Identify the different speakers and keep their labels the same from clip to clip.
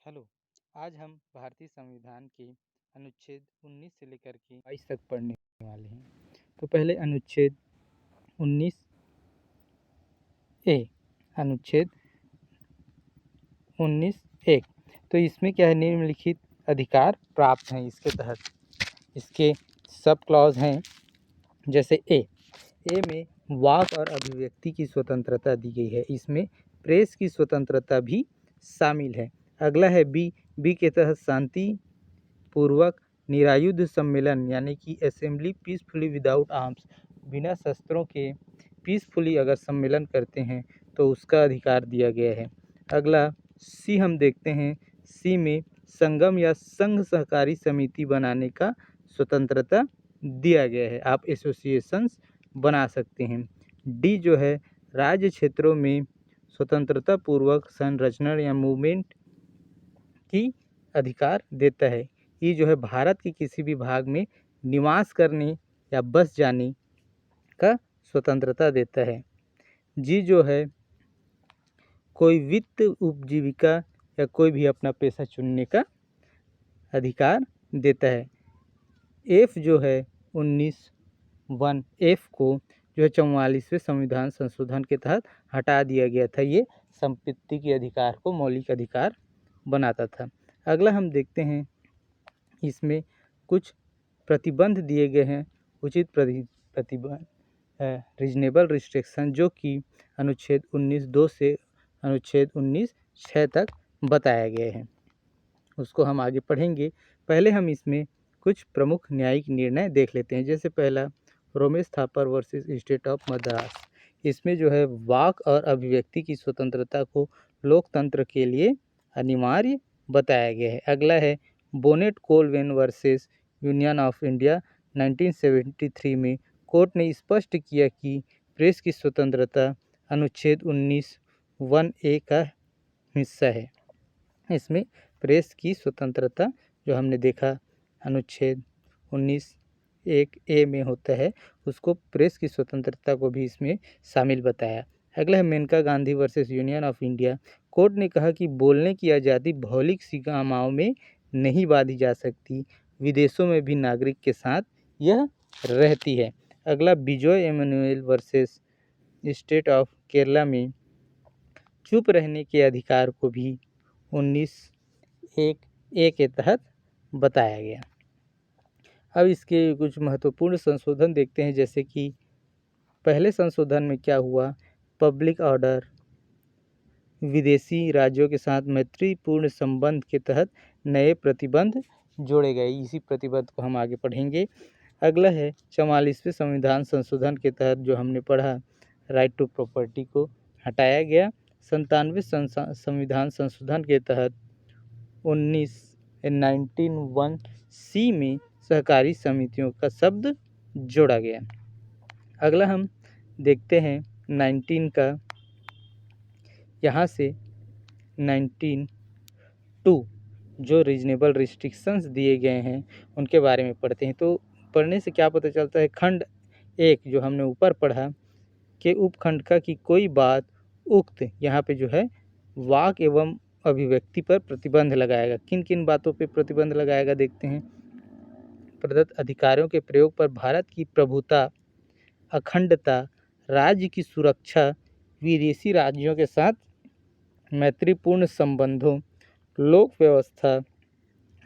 Speaker 1: Hello. आज हम भारतीय संविधान के अनुच्छेद 19 से लेकर के 22 तक पढ़ने वाले हैं। तो पहले अनुच्छेद 19 ए। अनुच्छेद 19 एक। तो इसमें क्या है, निम्नलिखित अधिकार प्राप्त हैं इसके तहत। इसके सब क्लॉज हैं, जैसे ए में वाक और अभिव्यक्ति की स्वतंत्रता दी गई है। इसमें प्रेस की स्वतंत्रता भी शामिल है। अगला है बी के तहत शांति पूर्वक निरायुध सम्मेलन यानी कि असेंबली पीसफुली विदाउट आर्म्स, बिना शस्त्रों के पीसफुली अगर सम्मेलन करते हैं तो उसका अधिकार दिया गया है। अगला सी हम देखते हैं। सी में संगम या संघ सहकारी समिति बनाने का स्वतंत्रता दिया गया है। आप एसोसिएशंस बना सकते हैं। डी जो है, राज्य क्षेत्रों में स्वतंत्रता पूर्वक संरचना या मूवमेंट की अधिकार देता है। ये जो है, भारत के किसी भी भाग में निवास करने या बस जाने का स्वतंत्रता देता है। जी जो है, कोई वित्त उपजीविका या कोई भी अपना पेशा चुनने का अधिकार देता है। एफ जो है 19(1) एफ को जो है 44वें संविधान संशोधन के तहत हटा दिया गया था। ये संपत्ति के अधिकार को मौलिक अधिकार बनाता था। अगला हम देखते हैं, इसमें कुछ प्रतिबंध दिए गए हैं, उचित प्रतिबंध रीजनेबल रिस्ट्रिक्शन, जो कि अनुच्छेद 19(2) से अनुच्छेद 19(6) तक बताया गया है। उसको हम आगे पढ़ेंगे। पहले हम इसमें कुछ प्रमुख न्यायिक निर्णय देख लेते हैं। जैसे पहला, Romesh Thapar versus state of Madras. इसमें जो है, वाक और अभिव्यक्ति की स्वतंत्रता को लोकतंत्र के लिए अनिवार्य बताया गया है। अगला है Bennett Coleman versus union of India 1973 में कोर्ट ने स्पष्ट किया कि प्रेस की स्वतंत्रता अनुच्छेद 19(1) का हिस्सा है। इसमें प्रेस की स्वतंत्रता जो हमने देखा अनुच्छेद 19(1) में होता है, उसको प्रेस की स्वतंत्रता को भी इसमें शामिल बताया। अगला है Maneka Gandhi versus union of India. Court ने कहा कि बोलने की आज़ादी भौतिक सीमाओं में नहीं बांधी जा सकती, विदेशों में भी नागरिक के साथ यह रहती है। अगला Bijoy Emmanuel versus state of Kerala में चुप रहने के अधिकार को भी 19(1) के तहत बताया गया। अब इसके कुछ महत्वपूर्ण संशोधन देखते हैं। जैसे कि पहले संशोधन में क्या हुआ, पब्लिक ऑर्डर, विदेशी राज्यों के साथ मैत्रीपूर्ण संबंध के तहत नए प्रतिबंध जोड़े गए। इसी प्रतिबंध को हम आगे पढ़ेंगे। अगला है 44वें संविधान संशोधन के तहत जो हमने पढ़ा, राइट टू प्रॉपर्टी को हटाया गया। 97वें संविधान संशोधन के तहत 19(1) में सहकारी समितियों का शब्द जोड़ा गया। अगला हम देखते हैं 19 का, यहाँ से 19(2) जो रीजनेबल रिस्ट्रिक्शंस दिए गए हैं उनके बारे में पढ़ते हैं। तो पढ़ने से क्या पता चलता है, खंड 1 जो हमने ऊपर पढ़ा के उपखंड का कि कोई बात उक्त, यहाँ पे जो है वाक एवं अभिव्यक्ति पर प्रतिबंध लगाएगा। किन किन बातों पे प्रतिबंध लगाएगा देखते हैं। प्रदत्त अधिकारों के प्रयोग पर भारत की प्रभुता, अखंडता, राज्य की सुरक्षा, विदेशी राज्यों के साथ मैत्रीपूर्ण संबंधों, लोक व्यवस्था,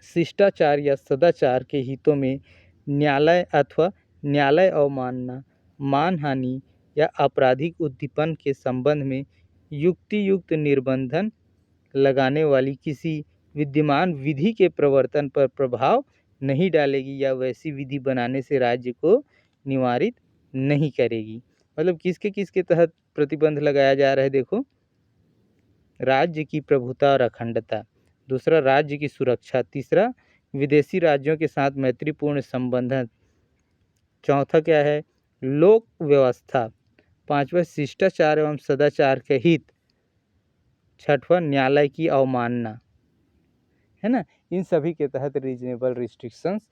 Speaker 1: शिष्टाचार या सदाचार के हितों में न्यायालय अथवा न्यायालय अवमानना, मानहानि या आपराधिक उद्दीपन के संबंध में युक्तियुक्त निर्बंधन लगाने वाली किसी विद्यमान विधि के प्रवर्तन पर प्रभाव नहीं डालेगी या वैसी विधि बनाने से राज्य को निवारित नहीं करेगी। मतलब किसके किसके तहत प्रतिबंध लगाया जा रहा है, देखो, राज्य की प्रभुता और अखंडता, दूसरा राज्य की सुरक्षा, तीसरा विदेशी राज्यों के साथ मैत्रीपूर्ण संबंध, चौथा क्या है, लोक व्यवस्था, पांचवा शिष्टाचार एवं सदाचार के हित, छठवां न्यायालय की अवमानना, है ना। इन सभी के तहत रीजनेबल रिस्ट्रिक्शंस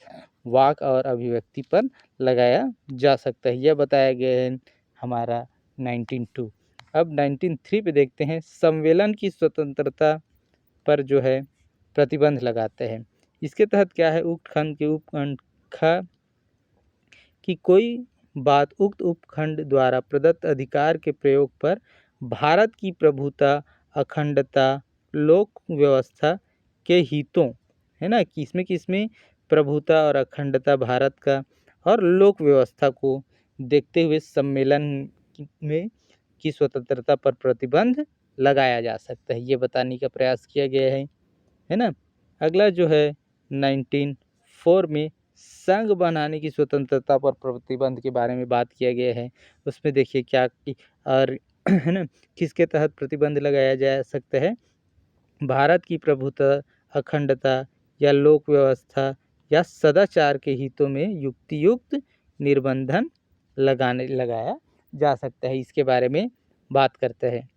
Speaker 1: वाक और अभिव्यक्ति पर लगाया जा सकता है। यह बताया गया है हमारा 19(2). अब 19(3) पे देखते हैं। सम्मेलन की स्वतंत्रता पर जो है प्रतिबंध लगाते हैं। इसके तहत क्या है, उक्त खंड के उपखंड ख कि कोई बात उक्त उपखंड द्वारा प्रदत्त अधिकार के प्रयोग पर भारत की प्रभुता, अखंडता, लोक व्यवस्था के हितों, है ना, किसमें किसमें प्रभुता और अखंडता भारत का और लोक व्यवस्था को देखते हुए सम्मेलन में की स्वतंत्रता पर प्रतिबंध लगाया जा सकता है, ये बताने का प्रयास किया गया है ना। अगला जो है 1904 में संघ बनाने की स्वतंत्रता पर प्रतिबंध के बारे में बात किया गया है। उसमें देखिए क्या और है ना, किसके तहत प्रतिबंध लगाया जा सकता है, भारत की प्रभुता, अखंडता या लोक व्यवस्था या सदाचार के हितों में युक्तियुक्त निर्बंधन लगाया जा सकता है, इसके बारे में बात करते हैं।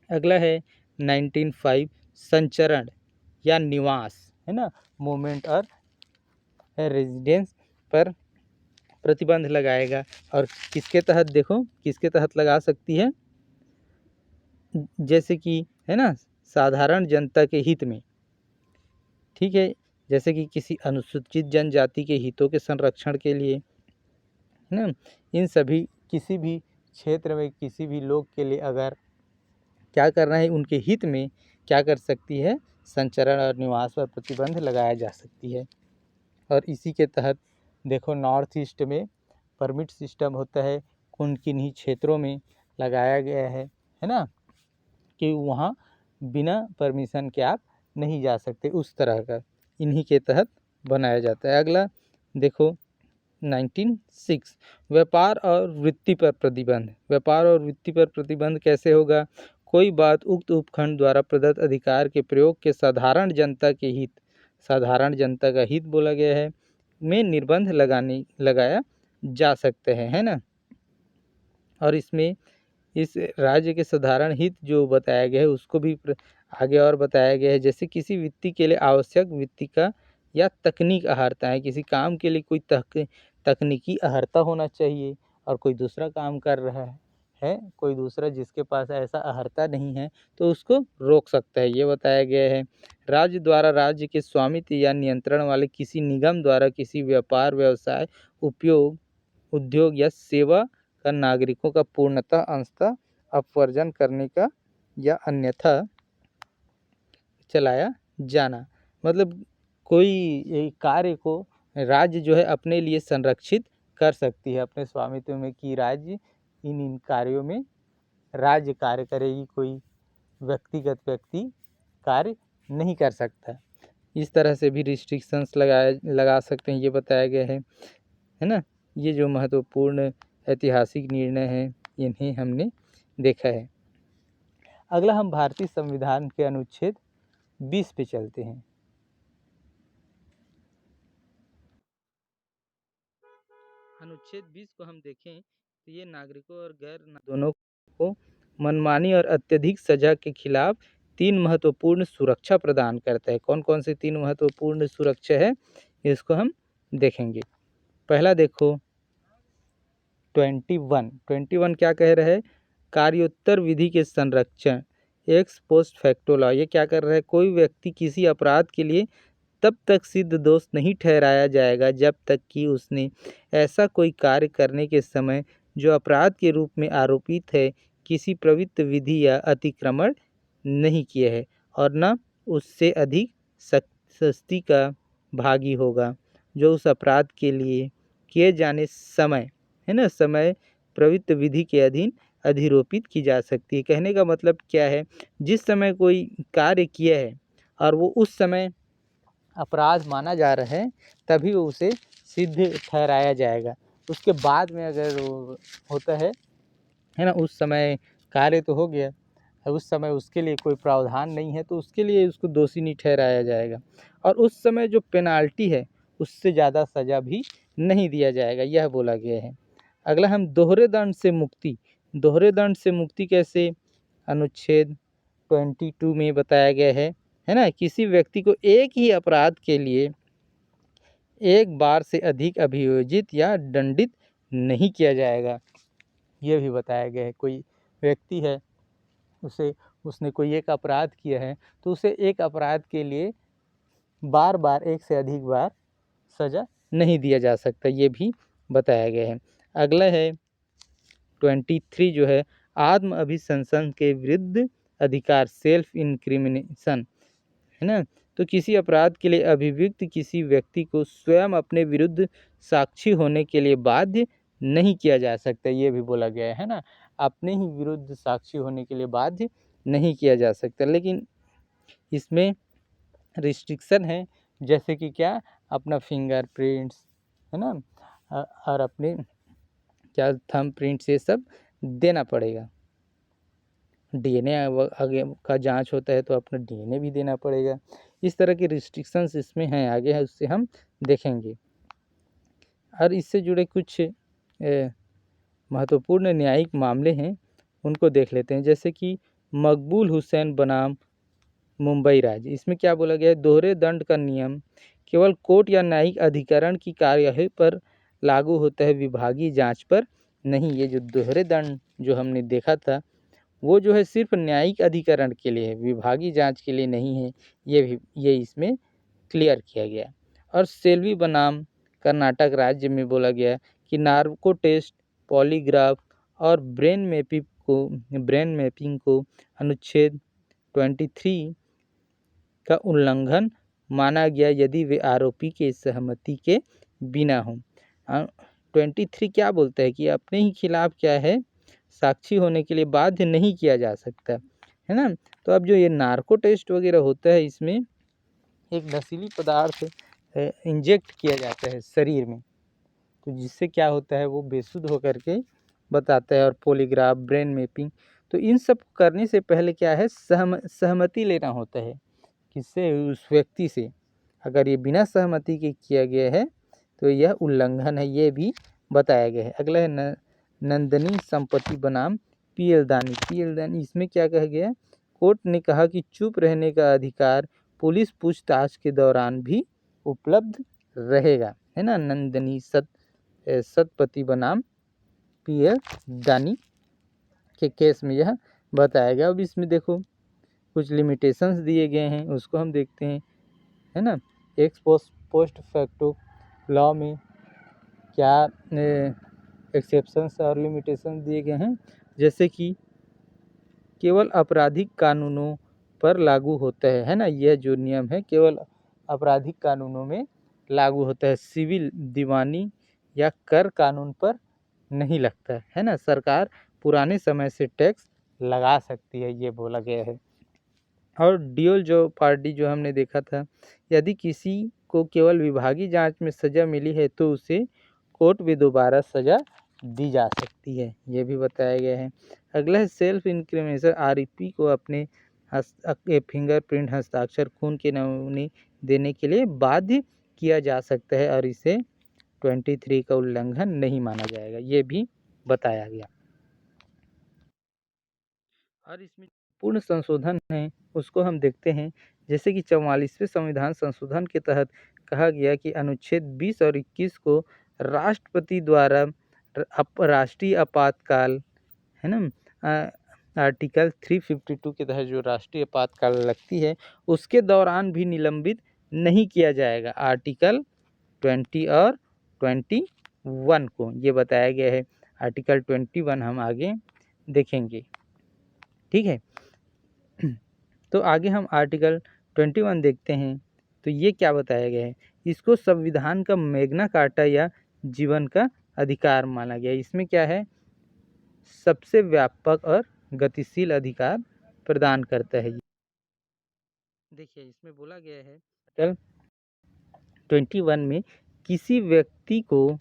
Speaker 1: अगला है 1905 संचरण या निवास, है ना, मूवमेंट और रेजिडेंस पर प्रतिबंध लगाएगा। और किसके तहत, देखो किसके तहत लगा सकती है, जैसे कि है ना साधारण जनता के हित में, ठीक है, जैसे कि किसी अनुसूचित जनजाति के हितों के संरक्षण के लिए, है ना, इन सभी किसी भी क्षेत्र में किसी भी लोग के लिए अगर क्या करना है, उनके हित में क्या कर सकती है, संचरण और निवास पर प्रतिबंध लगाया जा सकती है। और इसी के तहत देखो नॉर्थ ईस्ट में परमिट सिस्टम होता है, उन किन्हीं क्षेत्रों में लगाया गया है ना, कि वहाँ बिना परमिशन के आप नहीं जा सकते, उस तरह का इन्हीं के तहत बनाया जाता है। अगला देखो 1906 व्यापार और वृत्ति पर प्रतिबंध। व्यापार और वृत्ति पर प्रतिबंध कैसे होगा, कोई बात उक्त उपखंड द्वारा प्रदत्त अधिकार के प्रयोग के साधारण जनता के हित, साधारण जनता का हित बोला गया है, में निर्बंध लगाया जा सकते हैं, है ना। और इसमें इस राज्य के साधारण हित जो बताया गया है उसको भी आगे और बताया गया है, जैसे किसी व्यक्ति के लिए आवश्यक वित्ती का या तकनीक अहर्ता है, किसी काम के लिए कोई तकनीकी अहर्ता होना चाहिए और कोई दूसरा काम कर रहा है कोई दूसरा जिसके पास ऐसा अहर्ता नहीं है तो उसको रोक सकता है, ये बताया गया है। राज्य द्वारा राज्य के स्वामित्व या नियंत्रण वाले किसी निगम द्वारा किसी व्यापार, व्यवसाय, उपयोग, उद्योग या सेवा का नागरिकों का पूर्णतः अंशतः अपवर्जन करने का या अन्यथा चलाया जाना, मतलब कोई कार्य को राज्य जो है अपने लिए संरक्षित कर सकती है अपने स्वामित्व में, कि राज्य इन कार्यों में राज्य कार्य करेगी, कोई व्यक्तिगत व्यक्ति कार्य नहीं कर सकता। इस तरह से भी रिस्ट्रिक्शंस लगा सकते हैं, ये बताया गया है ना। ये जो महत्वपूर्ण ऐतिहासिक निर्णय हैं इन्हें हमने देखा है। अगला हम भारतीय संविधान के अनुच्छेद 20 पे चलते हैं। अनुच्छेद 20 को हम देखें तो ये नागरिकों और गैर दोनों को मनमानी और अत्यधिक सजा के खिलाफ 3 महत्वपूर्ण सुरक्षा प्रदान करता है। कौन कौन से 3 महत्वपूर्ण सुरक्षा है इसको हम देखेंगे। पहला देखो 21 क्या कह रहा है, कार्योत्तर विधि के संरक्षण, एक्स पोस्ट फैक्टो लॉ। ये क्या कर रहा है, कोई व्यक्ति किसी अपराध के लिए तब तक सिद्ध दोष नहीं ठहराया जाएगा जब तक कि उसने ऐसा कोई कार्य करने के समय जो अपराध के रूप में आरोपित है किसी प्रवृत्त विधि या अतिक्रमण नहीं किया है और न उससे अधिक सख्ती का भागी होगा जो उस अपराध के लिए किए जाने समय, है ना, समय प्रवृत्त विधि के अधीन अधिरोपित की जा सकती है। कहने का मतलब क्या है, जिस समय कोई कार्य किया है और वो उस समय अपराध माना जा रहा है तभी वो उसे सिद्ध ठहराया जाएगा। उसके बाद में अगर वो होता है ना, उस समय कार्य तो हो गया, उस समय उसके लिए कोई प्रावधान नहीं है तो उसके लिए उसको दोषी नहीं ठहराया जाएगा और उस समय जो पेनाल्टी है उससे ज़्यादा सज़ा भी नहीं दिया जाएगा, यह बोला गया है। अगला हम दोहरे दंड से मुक्ति। दोहरे दंड से मुक्ति कैसे, अनुच्छेद 22 में बताया गया है ना, किसी व्यक्ति को एक ही अपराध के लिए एक बार से अधिक अभियोजित या दंडित नहीं किया जाएगा, यह भी बताया गया है। कोई व्यक्ति है उसने कोई एक अपराध किया है तो उसे एक अपराध के लिए बार बार एक से अधिक बार सज़ा नहीं दिया जा सकता, ये भी बताया गया है। अगला है 23 जो है आत्म अभिशंसन के विरुद्ध अधिकार, सेल्फ इंक्रिमिनेशन, है ना। तो किसी अपराध के लिए अभियुक्त किसी व्यक्ति को स्वयं अपने विरुद्ध साक्षी होने के लिए बाध्य नहीं किया जा सकता, ये भी बोला गया है ना। अपने ही विरुद्ध साक्षी होने के लिए बाध्य नहीं किया जा सकता, लेकिन इसमें रिस्ट्रिक्शन है, जैसे कि क्या, अपना फिंगरप्रिंट्स, है ना, और अपने क्या थंब प्रिंट्स, ये सब देना पड़ेगा। डीएनए आगे का जांच होता है तो अपना डीएनए भी देना पड़ेगा। इस तरह के रिस्ट्रिक्शंस इसमें हैं, आगे है उससे हम देखेंगे। और इससे जुड़े कुछ महत्वपूर्ण न्यायिक मामले हैं, उनको देख लेते हैं। जैसे कि मकबूल हुसैन बनाम मुंबई राज्य, इसमें क्या बोला गया है, दोहरे दंड का नियम केवल कोर्ट या न्यायिक अधिकरण की कार्यवाही पर लागू होता है, विभागीय जांच पर नहीं। ये जो दोहरे दंड जो हमने देखा था वो जो है सिर्फ न्यायिक अधिकरण के लिए है, विभागीय जांच के लिए नहीं है, ये इसमें क्लियर किया गया। और सेल्वी बनाम कर्नाटक राज्य में बोला गया कि नार्को टेस्ट, पॉलीग्राफ और ब्रेन मैपिंग को अनुच्छेद 23 का उल्लंघन माना गया यदि वे आरोपी के सहमति के बिना हों। 23 क्या बोलता है कि अपने ही खिलाफ क्या है, साक्षी होने के लिए बाध्य नहीं किया जा सकता, है ना। तो अब जो ये नार्को टेस्ट वगैरह होता है, इसमें एक नशीली पदार्थ इंजेक्ट किया जाता है शरीर में, तो जिससे क्या होता है वो बेसुध होकर के बताता है। और पॉलीग्राफ, ब्रेन मैपिंग, तो इन सब करने से पहले क्या है, सहमति लेना होता है, किससे, उस व्यक्ति से। अगर ये बिना सहमति के किया गया है तो यह उल्लंघन है, ये भी बताया गया है। अगला है नंदनी संपत्ति बनाम पीएल दानी, इसमें क्या कहा गया, कोर्ट ने कहा कि चुप रहने का अधिकार पुलिस पूछताछ के दौरान भी उपलब्ध रहेगा, है ना। नंदनी सतपति बनाम पीएल दानी के केस में यह बताया गया। अब इसमें देखो कुछ लिमिटेशंस दिए गए हैं, उसको हम देखते हैं, है ना। एक्स पोस्ट फैक्टो लॉ में क्या एक्सेप्शंस और लिमिटेशन दिए गए हैं, जैसे कि केवल आपराधिक कानूनों पर लागू होता है ना। यह जो नियम है केवल आपराधिक कानूनों में लागू होता है, सिविल, दीवानी या कर कानून पर नहीं लगता है ना। सरकार पुराने समय से टैक्स लगा सकती है, ये बोला गया है। और ड्यूल जो पार्टी जो हमने देखा था, यदि किसी को केवल विभागीय जांच में सज़ा मिली है तो उसे कोर्ट में दोबारा सज़ा दी जा सकती है, ये भी बताया गया है। अगला है सेल्फ इंक्रिमिनेशन, आरोपी को अपने फिंगरप्रिंट, हस्ताक्षर, खून के नमूने देने के लिए बाध्य किया जा सकता है और इसे 23 का उल्लंघन नहीं माना जाएगा, ये भी बताया गया। और इसमें पूर्ण संशोधन है उसको हम देखते हैं, जैसे कि 44वें संविधान संशोधन के तहत कहा गया कि अनुच्छेद 20 और 21 को राष्ट्रपति द्वारा राष्ट्रीय आपातकाल, है ना, आर्टिकल 352 के तहत जो राष्ट्रीय आपातकाल लगती है उसके दौरान भी निलंबित नहीं किया जाएगा। आर्टिकल 20 और 21 को ये बताया गया है। आर्टिकल 21 हम आगे देखेंगे, ठीक है। तो आगे हम आर्टिकल 21 देखते हैं, तो ये क्या बताया गया है, इसको संविधान का मैग्ना कार्टा या जीवन का अधिकार माना गया है। इसमें क्या है, सबसे व्यापक और गतिशील अधिकार प्रदान करता है। देखिए इसमें बोला गया है आर्टिकल 21 में किसी व्यक्ति को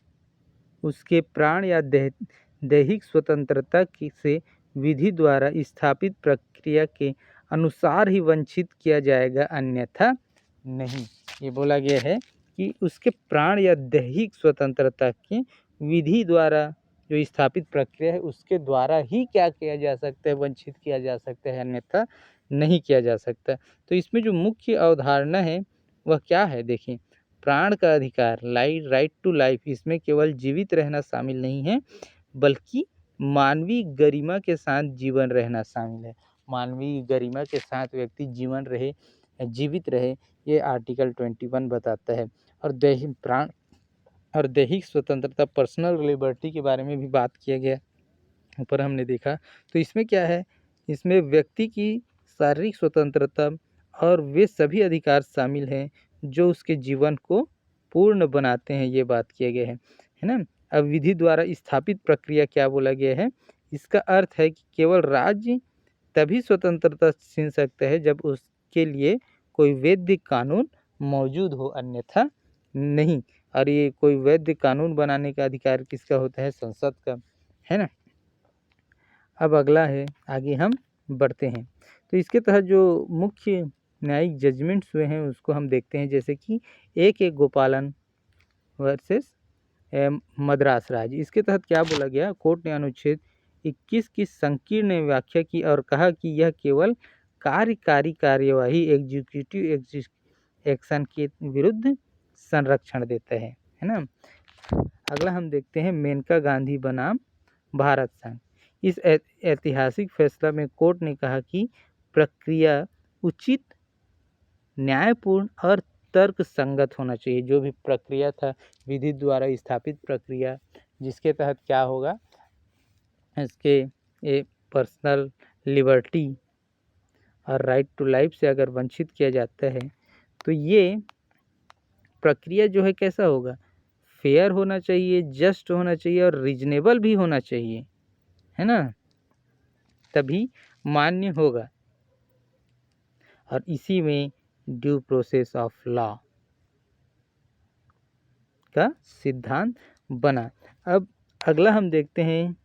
Speaker 1: उसके प्राण या दैहिक स्वतंत्रता से विधि द्वारा स्थापित प्रक्रिया के अनुसार ही वंचित किया जाएगा, अन्यथा नहीं। ये बोला गया है कि उसके प्राण या दैहिक स्वतंत्रता की विधि द्वारा जो स्थापित प्रक्रिया है उसके द्वारा ही क्या किया जा सकता है, वंचित किया जा सकता है, अन्यथा नहीं किया जा सकता। तो इसमें जो मुख्य अवधारणा है वह क्या है, देखिए, प्राण का अधिकार, राइट टू लाइफ, इसमें केवल जीवित रहना शामिल नहीं है बल्कि मानवीय गरिमा के साथ जीवन रहना शामिल है। मानवीय गरिमा के साथ व्यक्ति जीवन रहे, जीवित रहे, ये आर्टिकल 21 बताता है। और दैहिक स्वतंत्रता, पर्सनल लिबर्टी के बारे में भी बात किया गया, ऊपर हमने देखा। तो इसमें क्या है, इसमें व्यक्ति की शारीरिक स्वतंत्रता और वे सभी अधिकार शामिल हैं जो उसके जीवन को पूर्ण बनाते हैं, ये बात किया गया है ना। अब विधि द्वारा स्थापित प्रक्रिया क्या बोला गया है, इसका अर्थ है कि केवल राज्य तभी स्वतंत्रता छीन सकता है जब उसके लिए कोई वैध कानून मौजूद हो, अन्यथा नहीं। और ये कोई वैध कानून बनाने का अधिकार किसका होता है, संसद का, है ना। अब अगला है, आगे हम बढ़ते हैं। तो इसके तहत जो मुख्य न्यायिक जजमेंट्स हुए हैं उसको हम देखते हैं, जैसे कि एक गोपालन वर्सेस मद्रास राज्य। इसके तहत क्या बोला गया, कोर्ट ने अनुच्छेद 21 की संकीर्ण व्याख्या की और कहा कि यह केवल कार्यकारी कार्यवाही एग्जीक्यूटिव एक्शन के विरुद्ध संरक्षण देता है ना। अगला हम देखते हैं, मेनका गांधी बनाम भारत संघ। इस ऐतिहासिक फैसला में कोर्ट ने कहा कि प्रक्रिया उचित, न्यायपूर्ण और तर्क संगत होना चाहिए। जो भी प्रक्रिया था, विधि द्वारा स्थापित प्रक्रिया, जिसके तहत क्या होगा, इसके पर्सनल लिबर्टी और राइट टू लाइफ से अगर वंचित किया जाता है तो ये प्रक्रिया जो है कैसा होगा, फेयर होना चाहिए, जस्ट होना चाहिए और रीजनेबल भी होना चाहिए, है ना, तभी मान्य होगा। और इसी में ड्यू प्रोसेस ऑफ लॉ का सिद्धांत बना। अब अगला हम देखते हैं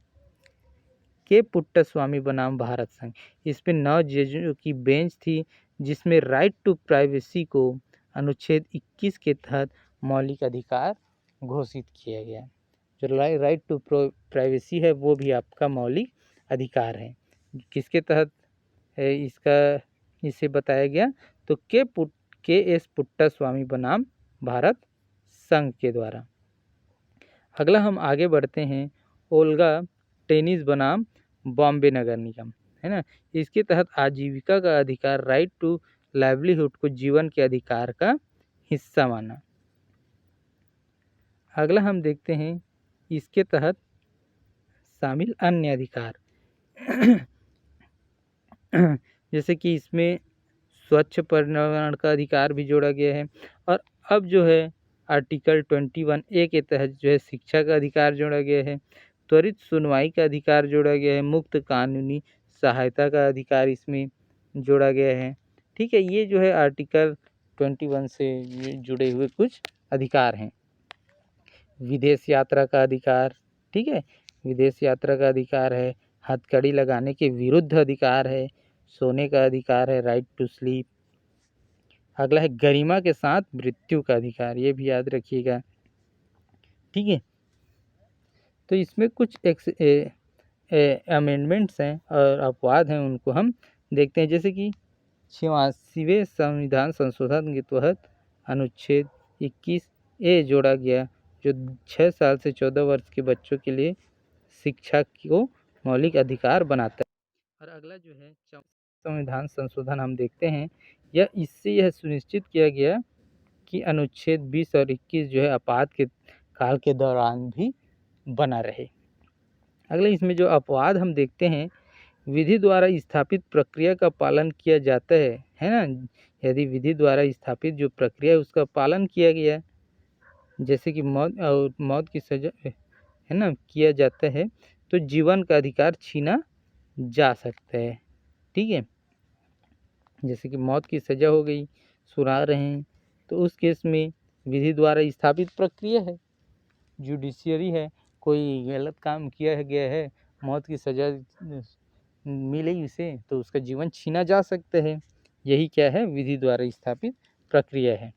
Speaker 1: के पुट्टास्वामी बनाम भारत संघ। इसमें 9 जजों की बेंच थी, जिसमें राइट टू प्राइवेसी को अनुच्छेद 21 के तहत मौलिक अधिकार घोषित किया गया। जो राइट टू प्राइवेसी है वो भी आपका मौलिक अधिकार है। किसके तहत इसे बताया गया, तो के एस पुट्टास्वामी बनाम भारत संघ के द्वारा। अगला हम आगे बढ़ते हैं, ओल्गा टेनिस बनाम बॉम्बे नगर निगम, है ना। इसके तहत आजीविका का अधिकार, राइट टू लाइवलीहुड को जीवन के अधिकार का हिस्सा माना। अगला हम देखते हैं, इसके तहत शामिल अन्य अधिकार जैसे कि इसमें स्वच्छ पर्यावरण का अधिकार भी जोड़ा गया है। और अब जो है आर्टिकल 21A के तहत जो है शिक्षा का अधिकार जोड़ा गया है, त्वरित सुनवाई का अधिकार जोड़ा गया है, मुफ्त कानूनी सहायता का अधिकार इसमें जोड़ा गया है। ठीक है, ये जो है आर्टिकल 21 से जुड़े हुए कुछ अधिकार हैं। विदेश यात्रा का अधिकार, ठीक है, विदेश यात्रा का अधिकार है, हथकड़ी लगाने के विरुद्ध अधिकार है, सोने का अधिकार है, राइट टू स्लीप। अगला है गरिमा के साथ मृत्यु का अधिकार, ये भी याद रखिएगा, ठीक है। तो इसमें कुछ अमेंडमेंट्स हैं और अपवाद हैं, उनको हम देखते हैं। जैसे कि 86वें संविधान संशोधन के तहत अनुच्छेद 21A जोड़ा गया, जो 6 साल से 14 वर्ष के बच्चों के लिए शिक्षा को मौलिक अधिकार बनाता है। और अगला जो है संविधान संशोधन हम देखते हैं, इससे यह सुनिश्चित किया गया कि अनुच्छेद 20 और 21 जो है आपात के काल के दौरान भी बना रहे। अगले इसमें जो अपवाद हम देखते हैं, विधि द्वारा स्थापित प्रक्रिया का पालन किया जाता है ना। यदि विधि द्वारा स्थापित जो प्रक्रिया है उसका पालन किया गया, जैसे कि मौत की सजा है ना किया जाता है, तो जीवन का अधिकार छीना जा सकता है, ठीक है। जैसे कि मौत की सजा हो गई, सुना रहे हैं, तो उस केस में विधि द्वारा स्थापित प्रक्रिया है, जुडिशियरी है, कोई गलत काम किया गया है, मौत की सजा मिली उसे, तो उसका जीवन छीना जा सकता है। यही क्या है, विधि द्वारा स्थापित प्रक्रिया है।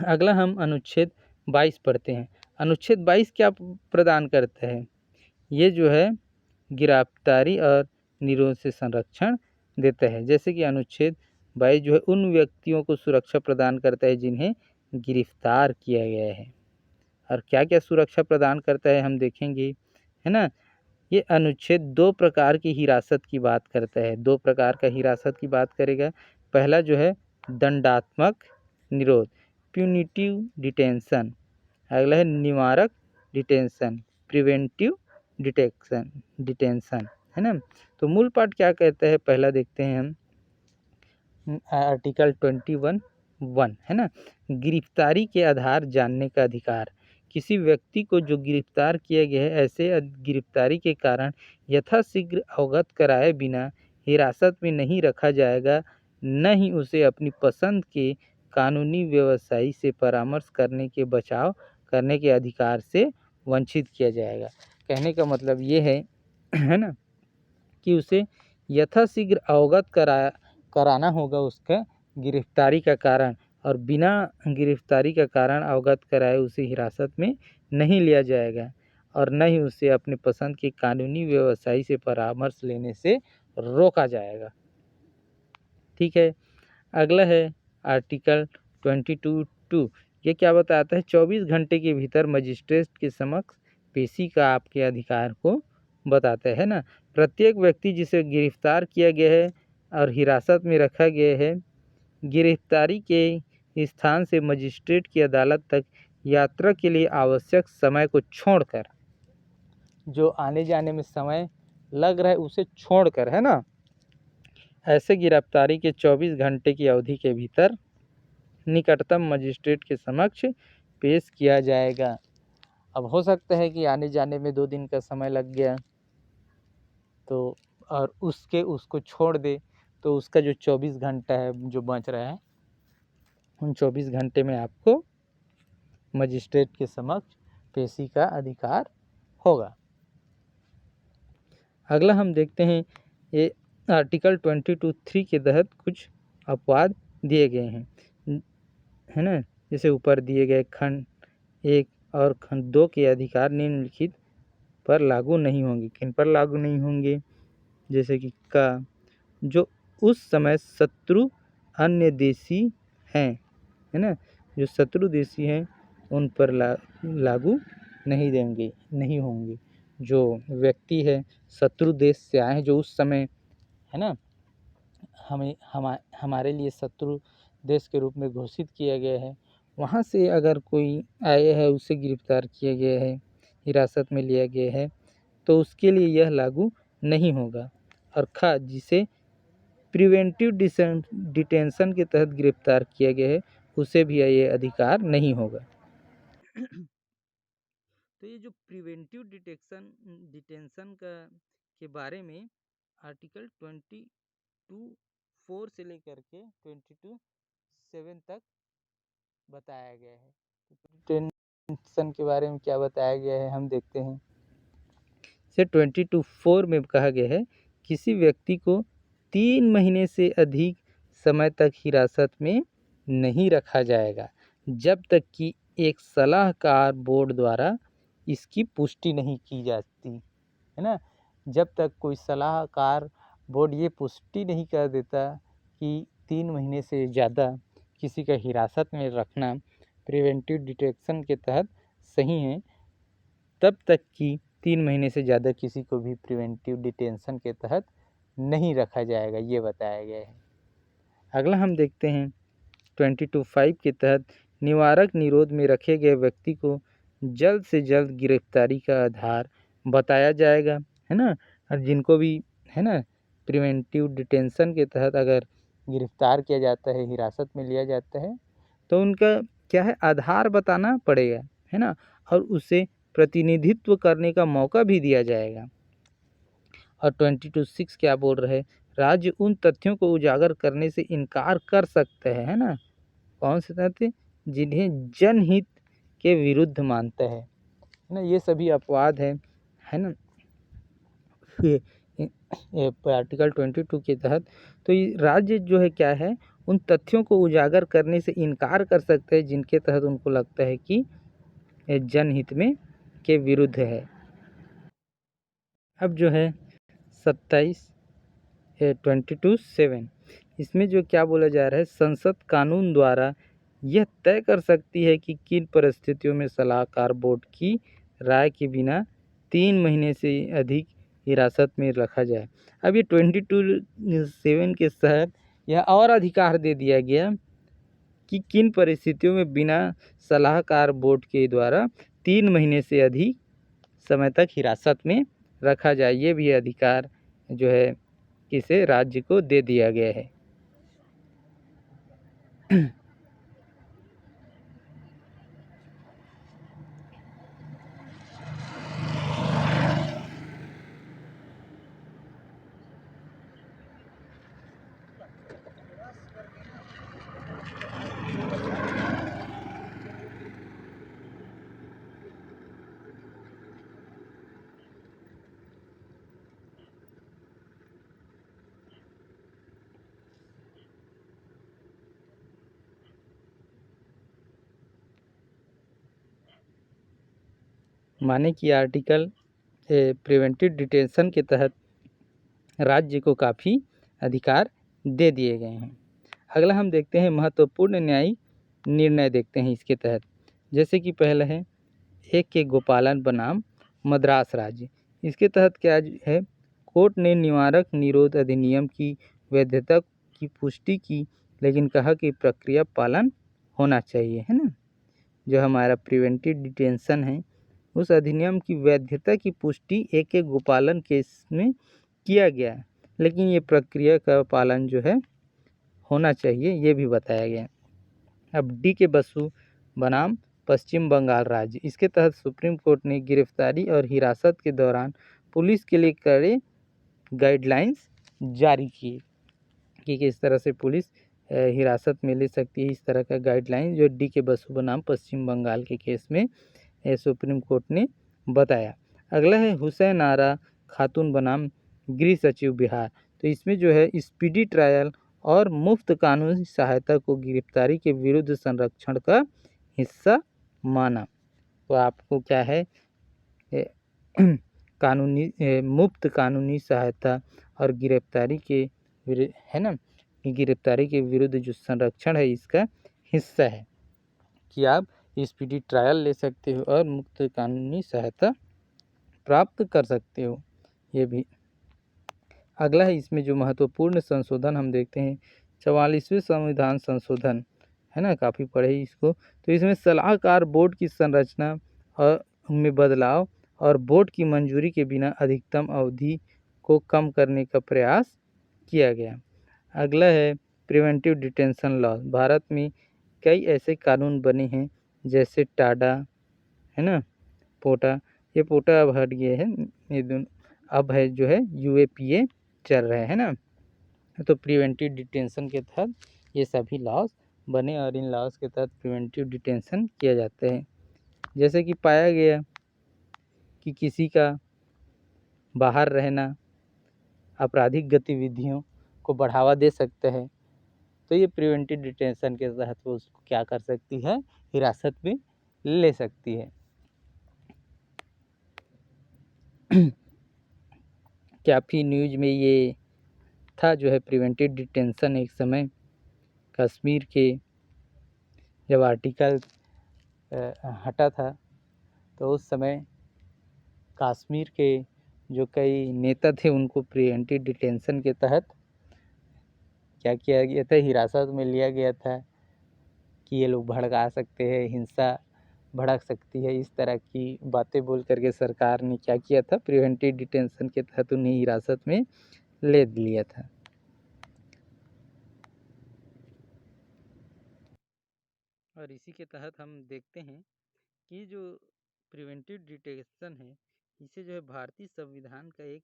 Speaker 1: अगला हम अनुच्छेद 22 पढ़ते हैं। अनुच्छेद 22 क्या प्रदान करता है, ये जो है गिरफ्तारी और निरोध से संरक्षण देता है। जैसे कि अनुच्छेद 22 जो है उन व्यक्तियों को सुरक्षा प्रदान करता है जिन्हें गिरफ्तार किया गया है। और क्या क्या सुरक्षा प्रदान करता है हम देखेंगे, है ना। ये अनुच्छेद 2 प्रकार की हिरासत की बात करता है। 2 प्रकार का हिरासत की बात करेगा। पहला जो है दंडात्मक निरोध, प्यूनिटिव डिटेंशन। अगला है निवारक डिटेंशन, प्रिवेंटिव डिटेंशन, है ना। तो मूल पाठ क्या कहता है, पहला देखते हैं हम आर्टिकल 21(1), है ना। गिरफ्तारी के आधार जानने का अधिकार। किसी व्यक्ति को जो गिरफ्तार किया गया है, ऐसे गिरफ्तारी के कारण यथाशीघ्र अवगत कराए बिना हिरासत में नहीं रखा जाएगा, न ही उसे अपनी पसंद के कानूनी व्यवसायी से परामर्श करने के बचाव करने के अधिकार से वंचित किया जाएगा। कहने का मतलब ये है ना, कि उसे यथाशीघ्र अवगत कराना होगा उसका गिरफ्तारी का कारण, और बिना गिरफ्तारी का कारण अवगत कराए उसे हिरासत में नहीं लिया जाएगा, और न ही उसे अपने पसंद के कानूनी व्यवसायी से परामर्श लेने से रोका जाएगा। ठीक है। अगला है आर्टिकल 22(2). ये क्या बताता है, 24 घंटे के भीतर मजिस्ट्रेट के समक्ष पेशी का आपके अधिकार को बताता है ना। प्रत्येक व्यक्ति जिसे गिरफ्तार किया गया है और हिरासत में रखा गया है, गिरफ्तारी के स्थान से मजिस्ट्रेट की अदालत तक यात्रा के लिए आवश्यक समय को छोड़कर, जो आने जाने में समय लग रहा है उसे छोड़कर, है ना, ऐसे गिरफ्तारी के 24 घंटे की अवधि के भीतर निकटतम मजिस्ट्रेट के समक्ष पेश किया जाएगा। अब हो सकता है कि आने जाने में 2 दिन का समय लग गया, तो और उसको छोड़ दे, तो उसका जो 24 घंटा है जो बच रहा है, उन 24 घंटे में आपको मजिस्ट्रेट के समक्ष पेशी का अधिकार होगा। अगला हम देखते हैं, ये आर्टिकल 22(3) के तहत कुछ अपवाद दिए गए हैं, है ना। जैसे ऊपर दिए गए खंड 1 और खंड 2 के अधिकार निम्नलिखित पर लागू नहीं होंगे। किन पर लागू नहीं होंगे, जैसे कि का जो उस समय शत्रु अन्य देशी हैं, है ना, जो शत्रु देशी हैं उन पर लागू नहीं होंगे। जो व्यक्ति है शत्रु देश से आए हैं, जो उस समय, है ना, हमारे लिए शत्रु देश के रूप में घोषित किया गया है, वहाँ से अगर कोई आए है, उसे गिरफ्तार किया गया है, हिरासत में लिया गया है, तो उसके लिए यह लागू नहीं होगा। और खा जिसे प्रिवेंटिव डिटेंशन के तहत गिरफ्तार किया गया है, उसे भी ये अधिकार नहीं होगा। तो ये जो प्रिवेंटिव डिटेंशन के बारे में आर्टिकल 22(4) से लेकर के 22(7) तक बताया गया है। डिटेंशन के बारे में क्या बताया गया है, हम देखते हैं। से 22(4) में कहा गया है, किसी व्यक्ति को 3 महीने से अधिक समय तक हिरासत में नहीं रखा जाएगा, जब तक कि एक सलाहकार बोर्ड द्वारा इसकी पुष्टि नहीं की जाती, है ना। जब तक कोई सलाहकार बोर्ड ये पुष्टि नहीं कर देता कि 3 महीने से ज़्यादा किसी का हिरासत में रखना प्रिवेंटिव डिटेंशन के तहत सही है, तब तक कि 3 महीने से ज़्यादा किसी को भी प्रिवेंटिव डिटेंशन के तहत नहीं रखा जाएगा, ये बताया गया है। अगला हम देखते हैं 22(5) के तहत निवारक निरोध में रखे गए व्यक्ति को जल्द से जल्द गिरफ्तारी का आधार बताया जाएगा, है ना। और जिनको भी, है ना, प्रिवेंटिव डिटेंशन के तहत अगर गिरफ्तार किया जाता है, हिरासत में लिया जाता है, तो उनका क्या है, आधार बताना पड़ेगा, है ना, और उसे प्रतिनिधित्व करने का मौका भी दिया जाएगा। और 22(6) क्या बोल रहे हैं, राज्य उन तथ्यों को उजागर करने से इनकार कर सकते हैं, है ना, कौन से तथ्य, जिन्हें जनहित के विरुद्ध मानता है ना। ये सभी अपवाद है ना, आर्टिकल 22 के तहत। तो ये राज्य जो है क्या है, उन तथ्यों को उजागर करने से इनकार कर सकते हैं जिनके तहत उनको लगता है कि जनहित में के विरुद्ध है। अब जो है 22(7), इसमें जो क्या बोला जा रहा है, संसद कानून द्वारा यह तय कर सकती है कि किन परिस्थितियों में सलाहकार बोर्ड की राय के बिना 3 महीने से अधिक हिरासत में रखा जाए। अब ये 22(7) के तहत यह और अधिकार दे दिया गया कि किन परिस्थितियों में बिना सलाहकार बोर्ड के द्वारा 3 महीने से अधिक समय तक हिरासत में रखा जाए। ये भी अधिकार जो है किसे राज्य को दे दिया गया है। माने कि आर्टिकल प्रिवेंटिव डिटेंशन के तहत राज्य को काफ़ी अधिकार दे दिए गए हैं। अगला हम देखते हैं महत्वपूर्ण न्यायिक निर्णय देखते हैं इसके तहत। जैसे कि पहला है एक के गोपालन बनाम मद्रास राज्य। इसके तहत क्या है, कोर्ट ने निवारक निरोध अधिनियम की वैधता की पुष्टि की, लेकिन कहा कि प्रक्रिया पालन होना चाहिए, है ना। जो हमारा प्रिवेंटिव डिटेंशन है उस अधिनियम की वैधता की पुष्टि एक के गोपालन केस में किया गया, लेकिन ये प्रक्रिया का पालन जो है होना चाहिए, ये भी बताया गया। अब डी के बसु बनाम पश्चिम बंगाल राज्य। इसके तहत सुप्रीम कोर्ट ने गिरफ्तारी और हिरासत के दौरान पुलिस के लिए कड़े गाइडलाइंस जारी किए कि किस तरह से पुलिस हिरासत में ले सकती है। इस तरह का गाइडलाइन जो डी के बसु बनाम पश्चिम बंगाल के केस में सुप्रीम कोर्ट ने बताया। अगला है हुसैन आरा खातून बनाम गृह सचिव बिहार। तो इसमें जो है स्पीडी ट्रायल और मुफ्त कानूनी सहायता को गिरफ्तारी के विरुद्ध संरक्षण का हिस्सा माना। तो आपको क्या है मुफ्त कानूनी सहायता और गिरफ्तारी के है ना, गिरफ्तारी के विरुद्ध जो संरक्षण है इसका हिस्सा है कि आप स्पीडी ट्रायल ले सकते हो और मुफ्त कानूनी सहायता प्राप्त कर सकते हो। ये भी अगला है, इसमें जो महत्वपूर्ण संशोधन हम देखते हैं 44वें संविधान संशोधन, है ना, काफ़ी पढ़े इसको। तो इसमें सलाहकार बोर्ड की संरचना और में बदलाव और बोर्ड की मंजूरी के बिना अधिकतम अवधि को कम करने का प्रयास किया गया। अगला है प्रिवेंटिव डिटेंशन लॉ। भारत में कई ऐसे कानून बने हैं जैसे टाडा, है ना, पोटा। ये पोटा अब हट गए हैं, ये दोनों अब है जो है UAPA चल रहे हैं ना। तो प्रिवेंटिव डिटेंशन के तहत ये सभी लॉज बने और इन लॉज के तहत प्रिवेंटिव डिटेंशन किया जाता है। जैसे कि पाया गया कि किसी का बाहर रहना आपराधिक गतिविधियों को बढ़ावा दे सकता है, तो ये प्रिवेंटिव डिटेंशन के तहत वो उसको क्या कर सकती है, हिरासत में ले सकती है। काफ़ी न्यूज में ये था जो है प्रिवेंटिव डिटेंशन। एक समय कश्मीर के जब आर्टिकल हटा था तो उस समय कश्मीर के जो कई नेता थे उनको प्रिवेंटिव डिटेंशन के तहत क्या किया गया था, हिरासत में लिया गया था कि ये लोग भड़का सकते हैं, हिंसा भड़क सकती है, इस तरह की बातें बोल करके सरकार ने क्या किया था, प्रिवेंटिव डिटेंशन के तहत उन्हें हिरासत में ले लिया था। और इसी के तहत हम देखते हैं कि जो प्रिवेंटिव डिटेंशन है इसे जो है भारतीय संविधान का एक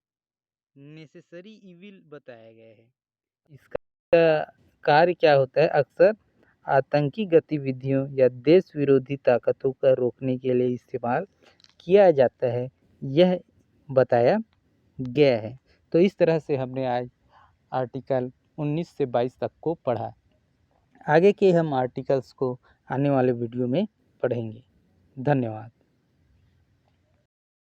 Speaker 1: नेसेसरी इविल बताया गया है। इसका कार्य क्या होता है, अक्सर आतंकी गतिविधियों या देश विरोधी ताकतों का रोकने के लिए इस्तेमाल किया जाता है, यह बताया गया है। तो इस तरह से हमने आज आर्टिकल 19 से 22 तक को पढ़ा। आगे के हम आर्टिकल्स को आने वाले वीडियो में पढ़ेंगे। धन्यवाद।